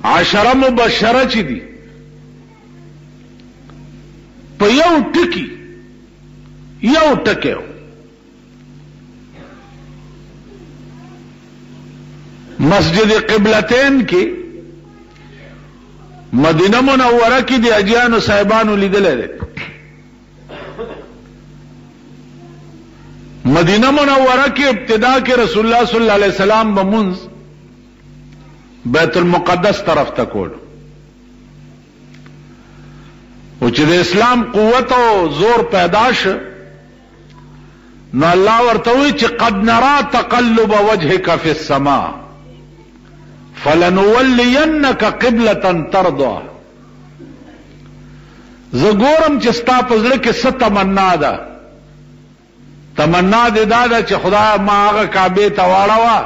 عشره مبشره چې دي په یو ټکی یو ټکی مسجد قبلتین کې مدینه منوره کې د اجیانو صاحبانو لیدلې ده. مدینه منوره کې ابتدا کې رسول الله صلی الله علیه وسلم بمنز بیت المقدس طرف ته کول، او چې د اسلام قوت او زور پیدا شه نو الله ورته وی چې قد نرى تقلب وجهك في السماء فلنولينك قبلة ترضى. زه ګورم چې ستا په زړه کې څه تمنا ده. تمنا دې دا ده چې خدای ما هغه کعبه ته واړوه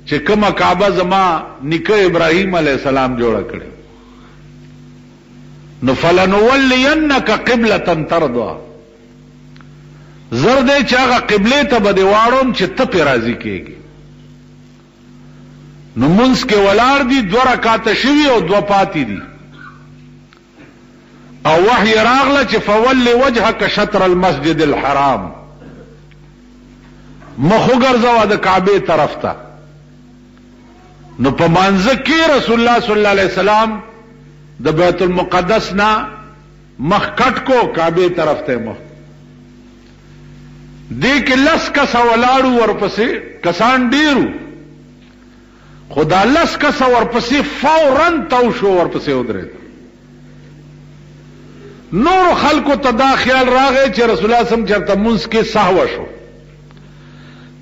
چې کومه کعبه زما نیکه ابراهیم علیه السلام جوړه کړې. نو فلنولینک قبلة ترضى، زر دې چې هغه قبله ته به دې واړوم چې ته پې راضي کېږي. نو منځ کې ولاړ دي، 2 رکعاته شوي او 2 پاتې دي، او وحی راغله چې فول وجهک شطر المسجد الحرام، مخ وګرځوه د کعبه طرف ته. نو په مانځه کې رسول الله صلی الله علیه وسلم د بیت المقدس نه مخ کټ کو کعبه طرف ته مخ. دې کې 10 کس ولاړو، ورپسې کسان ډیرو، خدا 10 کس ورپسې فورن تو شو، ورپسې ودرېد. نور خلکو ته دا خیال راغی چې رسول الله صلی الله علیه وسلم چرته منځ کې سهو شو.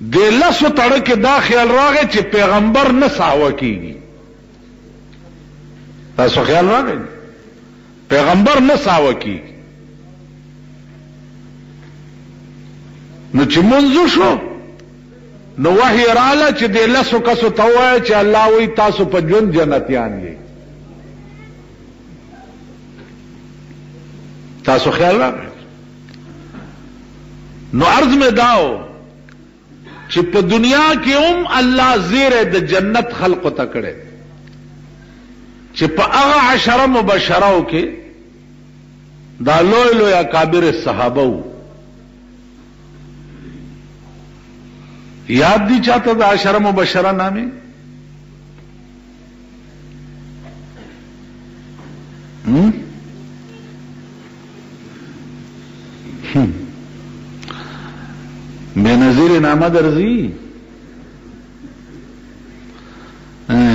د 10 تړه کې دا خیال راغی چې پیغمبر نه سهو کیږي. تاسو خیال راغی پیغمبر نه سهو کیږي. نو چې منځ شو نو وحی رااله چې د 10 کسو ته وایي چې الله وی تاسو په ژوند جنتیان یې. تاسو خیال راغی. نو عرض میں داو چې په دنیا کې هم الله زیره د جنت خلق ته کړي چې په هغه 10 مبشرو کې دا لوی لوی اکابر صحابه وو. یاد دی چاہتا دا 10 مبشرہ نامی؟ بے نظیر نامہ درزی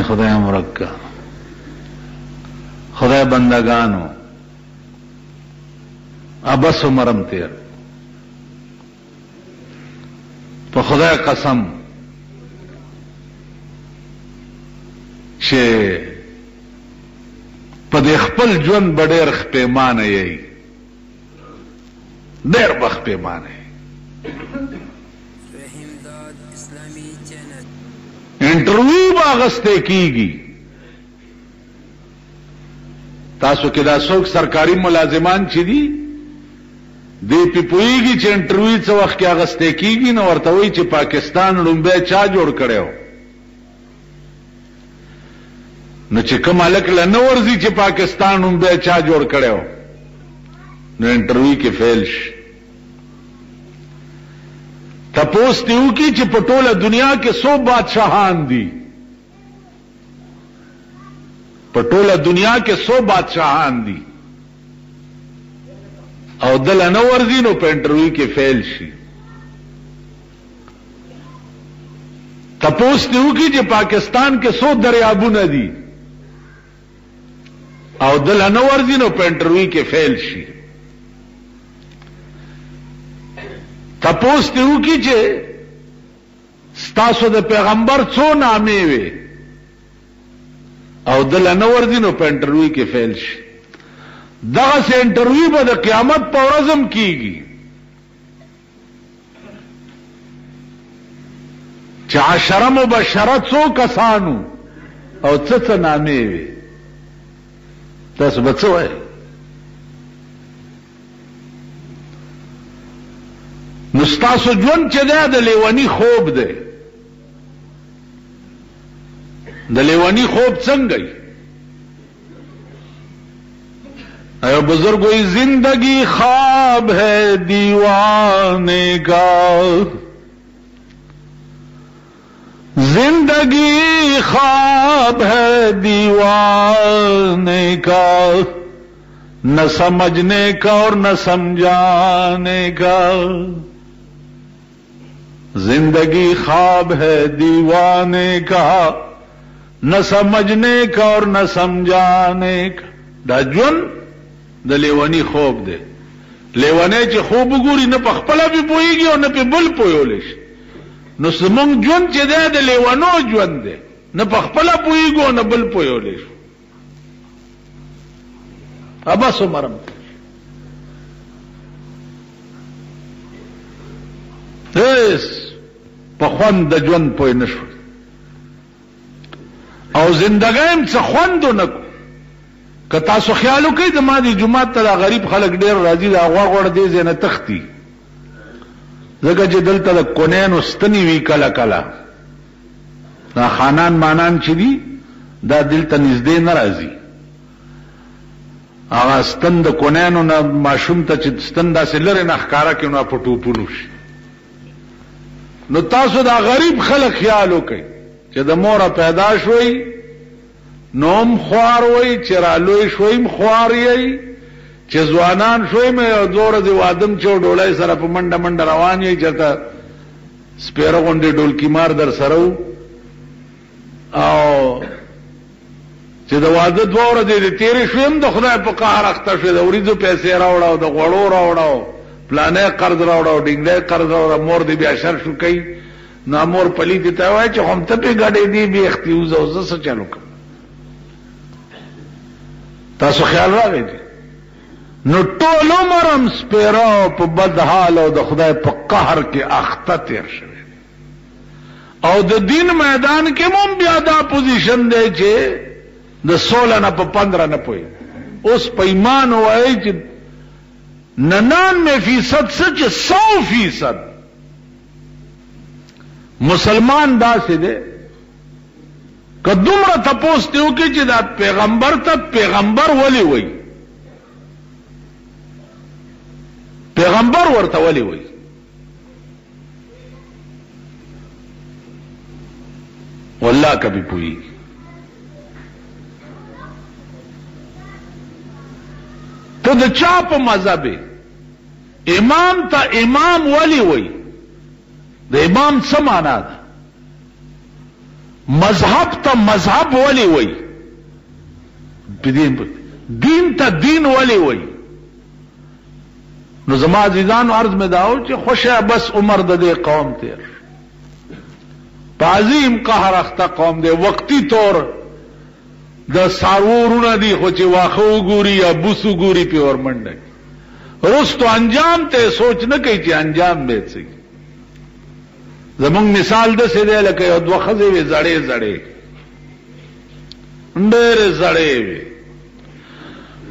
خدای مرکا خدای بندگانو ابس و مرم تیر په خدای قسم چې په دې خپل ژوند ډېر خپېمانه یې، ډېر بخپېمانه یې. انټرویو به اغسته کیږي. تاسو کې دا څوک سرکاري ملازمان چې دي دی پی پوئیگی چې انټرویو څه وخت کې اغسته کیږي نو ورته وایي چې پاکستان لومبه چا جوړ کړو. نو چې کوم الک له نو ورځي چې پاکستان لومبه چا جوړ کړو نو انټرویو کې فیل شي. تپوس دیو کی چې په ټوله دنیا کې 100 بادشاہان دي، په ټوله دنیا کې 100 بادشاہان دي، او دل نه ورځي نو په انټرویو کې فیل شي. تپوس دیو کی چې پاکستان کې 100 دریابونه دي، او دل نه ورځي نو په انټرویو کې فیل شي. تپوس دیو کی چې ستاسو د پیغمبر څو نامې وي، او دل نه ورځي نو په انټرویو کې فیل شي. دغه سه انټرویو به د قیامت په ورځ هم کیږي چې 10 مبشره څو کسانو او څه نامې وي. تاسو به څه وایي؟ نو ستاسو ژوند چې دی د لیونی خوب دی. د لیونی خوب څنګه وي؟ اے بزرگوئی زندگی خواب ہے دیوانے کا، زندگی خواب ہے دیوانے کا، نہ سمجھنے کا اور نہ سمجھانے کا، زندگی خواب ہے دیوانے کا، نہ سمجھنے کا اور نہ سمجھانے کا. دا ژوند د لیونی خوب دی. لیونی چې خوب وګوري نه په خپله پې پوهېږي او نه پې بل پوهولی شي. نو زمونږ ژوند چې دی د لیونو ژوند دی، نه په خپله پوهېږو او نه بل پوهولی شو. بس عمرم هیڅ په خوند د ژوند پوه نه شو او زندګۍ هم څه خوند ونه کړو. که تاسو خیال وکئ د ما دې جومات ته دا غریب خلک ډېر راځي، دا غوړ غوړ دې ځای نه تښتي، ځکه چې دلته د کونیانو ستنې وي کله کله، دا خانان مانان چې دي دا دلته نږدې نه راځي. هغه ستن د کونیانو نه ماشوم ته چې ستن داسې لرې نه ښکاره کړي نو په ټوپونو شي. نو تاسو دا غریب خلک خیال وکئ چې د موره پیدا شوئ نوم خوار وئ، چې رالوی شوئم خوار یئ، چې ځوانان شوئم یو دوه ورځې وادم چې ډولۍ سره په منډه منډه روان یئ، چېرته سپېره غوندې ډولکي مار در سره و، او چې د واده دوه ورځې دې تېرې شویم د خدای په قهر اخته شوې، د وریځو پیسې راوړه او د غوړو راوړه او پلانې قرض راوړه او ډینګلی قرض راوړه، مور دې بیا شر شو کوي. نو مور پلی دې ته وایي چې خو هم ته پې ګډې دي بېختي وزه او زه څه چلو کړم. تاسو خیال راغی دی. نو ټول عمر هم سپېره په بد حال او د خدای په قهر کې اخته تېر شوی او د دین میدان کې هم بیا دا پوزیشن دی چې د 16 نه په 15 نه پوي. اوس په ایمان وایي چې 99% څه چې 100% مسلمان داسې دی که دومره تپوس ته وکړي چې دا پیغمبر ته پیغمبر ولې وایي، پیغمبر ورته ولې وایي. والله کبھی پوهیږي. ته د چا په مذهب امام ته امام ولې وایي؟ د امام څه معنا ده؟ مذهب ته مذهب ولې وایي؟ دین ته دین ولې وایي؟ نو زما عزیزانو عرض مې داو چې خوشه بس عمر د دې قوم تیر په عظیم قهر اخته قوم دی. وقتی طور د سارورونه دي خو چې واخه وګوري یا بوس وګوري په اور منډه رستو انجام ته سوچ نه کوي چې انجام به څه. زمونږ مثال د څه دی لکه یو دوه ښځې وې زړې زړې ډېرې زړې وې،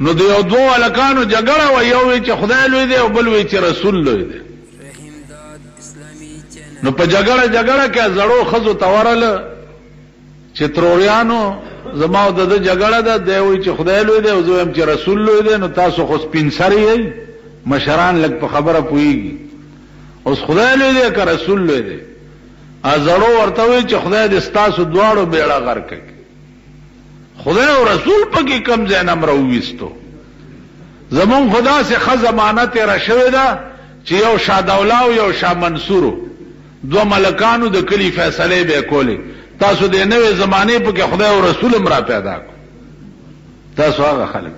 نو د یو دوه هلکانو جګړه وه، یو وی چې خدای لوی دی او بل وی چې رسول لوی دی. نو په جګړه کې زړو ښځو ته ورله چې تروریانو زما او د ده جګړه ده، دی وی چې خدای لوی دی او زه وایم چې رسول لوی دی. نو تاسو خو سپین سرې یئ، مشران لږ په خبره پوهېږي، اوس خدای لوی دی که رسول لوی دی؟ زړو ورته وی چې خدای دې ستاسو دواړو بیړه غرق کړي. خدای او رسول پکې کم ځای نه راوویستو. زمون خدا سے ښه زمانه تېره شوې ده چې یو شاه دوله او یو شاه منصورو دوه ملکانو د کلي فیصلې به کولې. تاسو د نوې زمانې پکې خدای او رسول هم را پیدا کړو. تاسو هغه خلک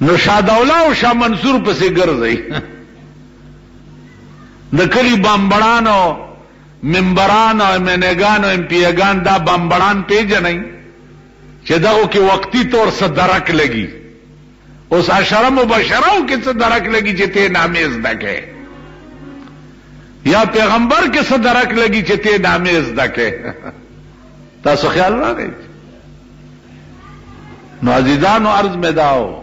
نو شاه دوله او شاه منصور پسې ګرځئ. د کلی بامبړانو منبران او منګان او امپیګان دا بامبړان پیژنئ چې دغه کې وقتی طور څه درک لګي. اوس عشره مبشره کې څه درک لګي چې ته نامې زده کې، یا پیغمبر کې څه درک لګي چې ته نامې زده کې. تاسو خیال راغی. نو عزیزانو عرض مې داو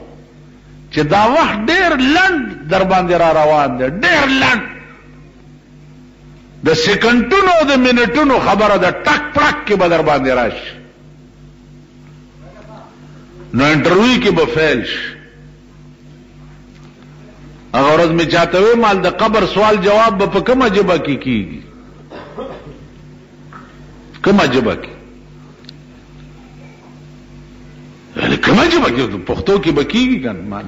چې دا وخت ډېر لنډ در باندې را روان دی، ډېر لنډ، د سکندونو او د منټونو خبره ده، ټک ټک کې به در باندې راشي. نو انټرویو کې به فیل شي. هغه ورځ می چاته وی مال د قبر سوال جواب به په کومه ژبه کې کیږي؟ کومه ژبه کې؟ یعنی کومه ژبه کې؟ پښتو کې به کیږي کنه؟ مان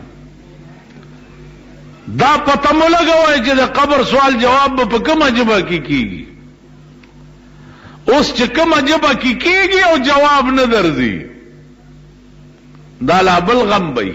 دا پته مو لګوي چې د قبر سوال جواب به په کومه ژبه کې کیږي. اوس چې کومه ژبه کې کیږي او جواب نه درځي دا لا بل غم وي.